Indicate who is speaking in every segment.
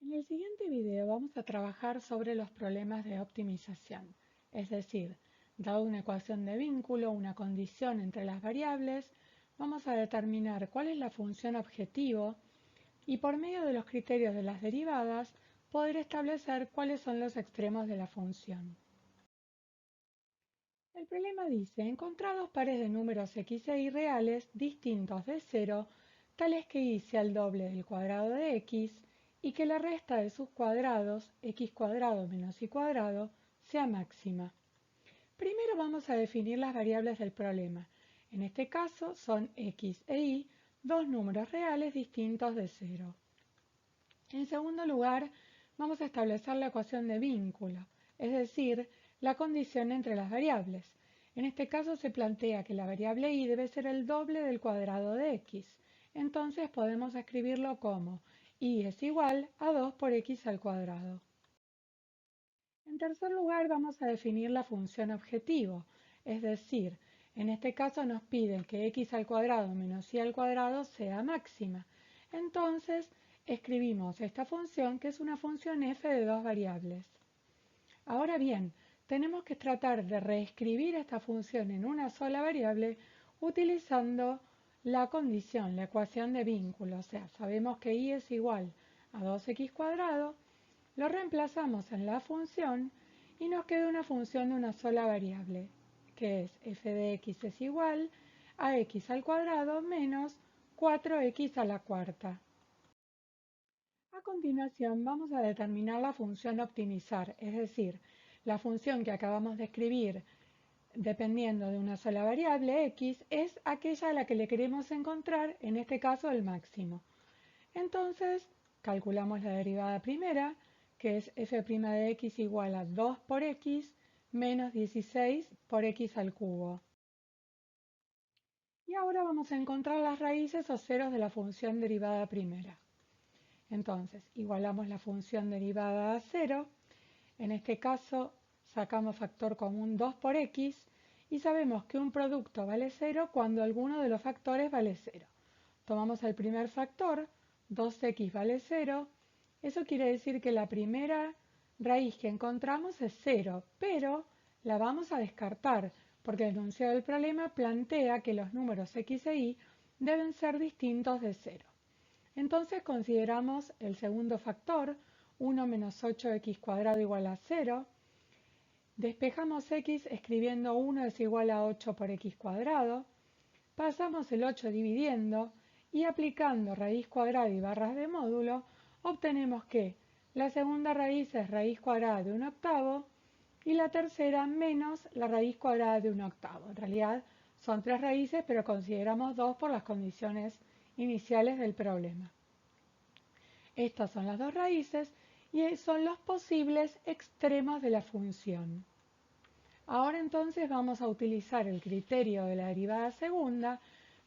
Speaker 1: En el siguiente video vamos a trabajar sobre los problemas de optimización, es decir, dado una ecuación de vínculo, una condición entre las variables, vamos a determinar cuál es la función objetivo y por medio de los criterios de las derivadas poder establecer cuáles son los extremos de la función. El problema dice, encontrar dos pares de números x e y reales distintos de 0, tales que y sea el doble del cuadrado de x y que la resta de sus cuadrados, x cuadrado menos y cuadrado, sea máxima. Primero vamos a definir las variables del problema. En este caso son x e y, dos números reales distintos de 0. En segundo lugar, vamos a establecer la ecuación de vínculo, es decir, la condición entre las variables. En este caso se plantea que la variable y debe ser el doble del cuadrado de x. Entonces podemos escribirlo como y es igual a 2 por x al cuadrado. En tercer lugar, vamos a definir la función objetivo, es decir, en este caso nos piden que x al cuadrado menos y al cuadrado sea máxima. Entonces, escribimos esta función que es una función f de dos variables. Ahora bien, tenemos que tratar de reescribir esta función en una sola variable utilizando la condición, la ecuación de vínculo. O sea, sabemos que y es igual a 2x cuadrado, lo reemplazamos en la función y nos queda una función de una sola variable, que es f de x es igual a x al cuadrado menos 4x a la cuarta. A continuación vamos a determinar la función optimizar, es decir, la función que acabamos de escribir dependiendo de una sola variable x es aquella a la que le queremos encontrar, en este caso, el máximo. Entonces, calculamos la derivada primera, que es f' de x igual a 2 por x menos 16 por x al cubo. Y ahora vamos a encontrar las raíces o ceros de la función derivada primera. Entonces, igualamos la función derivada a 0. En este caso, sacamos factor común 2 por x y sabemos que un producto vale 0 cuando alguno de los factores vale 0. Tomamos el primer factor, 2x vale 0. Eso quiere decir que la primera raíz que encontramos es 0, pero la vamos a descartar porque el enunciado del problema plantea que los números x e y deben ser distintos de 0. Entonces consideramos el segundo factor, 1 menos 8x cuadrado igual a 0. Despejamos x escribiendo 1 es igual a 8 por x cuadrado. Pasamos el 8 dividiendo y aplicando raíz cuadrada y barras de módulo, obtenemos que la segunda raíz es raíz cuadrada de 1/8 y la tercera menos la raíz cuadrada de 1/8. En realidad son tres raíces, pero consideramos dos por las condiciones iniciales del problema. Estas son las dos raíces y son los posibles extremos de la función. Ahora entonces vamos a utilizar el criterio de la derivada segunda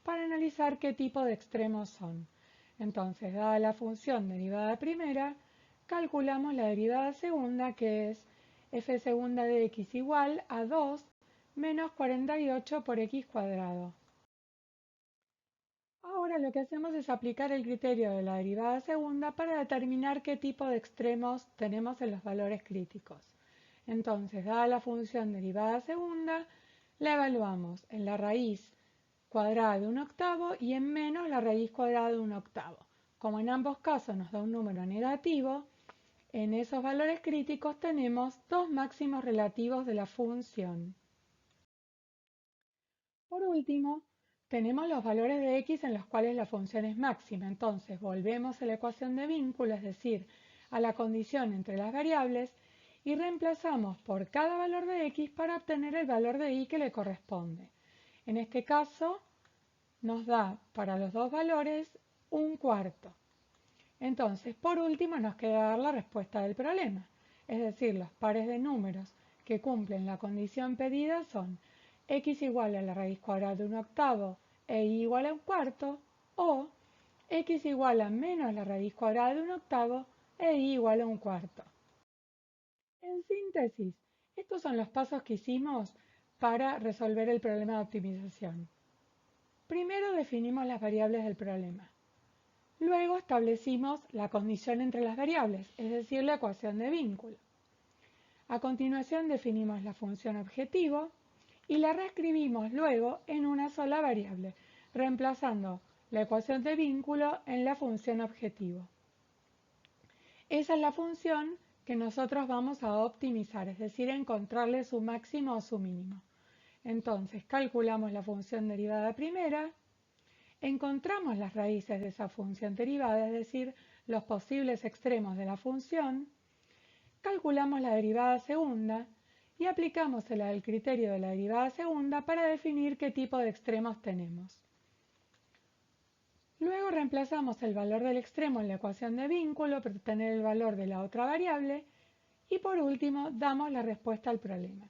Speaker 1: para analizar qué tipo de extremos son. Entonces, dada la función derivada primera, calculamos la derivada segunda, que es f segunda de x igual a 2 menos 48 por x cuadrado. Ahora lo que hacemos es aplicar el criterio de la derivada segunda para determinar qué tipo de extremos tenemos en los valores críticos. Entonces, dada la función derivada segunda, la evaluamos en la raíz cuadrada de 1/8 y en menos la raíz cuadrada de 1/8. Como en ambos casos nos da un número negativo, en esos valores críticos tenemos dos máximos relativos de la función. Por último, tenemos los valores de x en los cuales la función es máxima. Entonces, volvemos a la ecuación de vínculo, es decir, a la condición entre las variables, y reemplazamos por cada valor de x para obtener el valor de y que le corresponde. En este caso, nos da para los dos valores 1/4. Entonces, por último, nos queda dar la respuesta del problema. Es decir, los pares de números que cumplen la condición pedida son x igual a la raíz cuadrada de 1/8 e y igual a 1/4 o x igual a menos la raíz cuadrada de 1/8 e y igual a 1/4. En síntesis, estos son los pasos que hicimos para resolver el problema de optimización. Primero definimos las variables del problema. Luego establecimos la condición entre las variables, es decir, la ecuación de vínculo. A continuación definimos la función objetivo y la reescribimos luego en una sola variable, reemplazando la ecuación de vínculo en la función objetivo. Esa es la función que nosotros vamos a optimizar, es decir, encontrarle su máximo o su mínimo. Entonces, calculamos la función derivada primera, encontramos las raíces de esa función derivada, es decir, los posibles extremos de la función, calculamos la derivada segunda y aplicamos el criterio de la derivada segunda para definir qué tipo de extremos tenemos. Luego reemplazamos el valor del extremo en la ecuación de vínculo para obtener el valor de la otra variable y por último damos la respuesta al problema.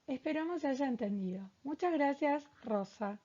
Speaker 1: Esperamos se haya entendido. Muchas gracias, Rosa.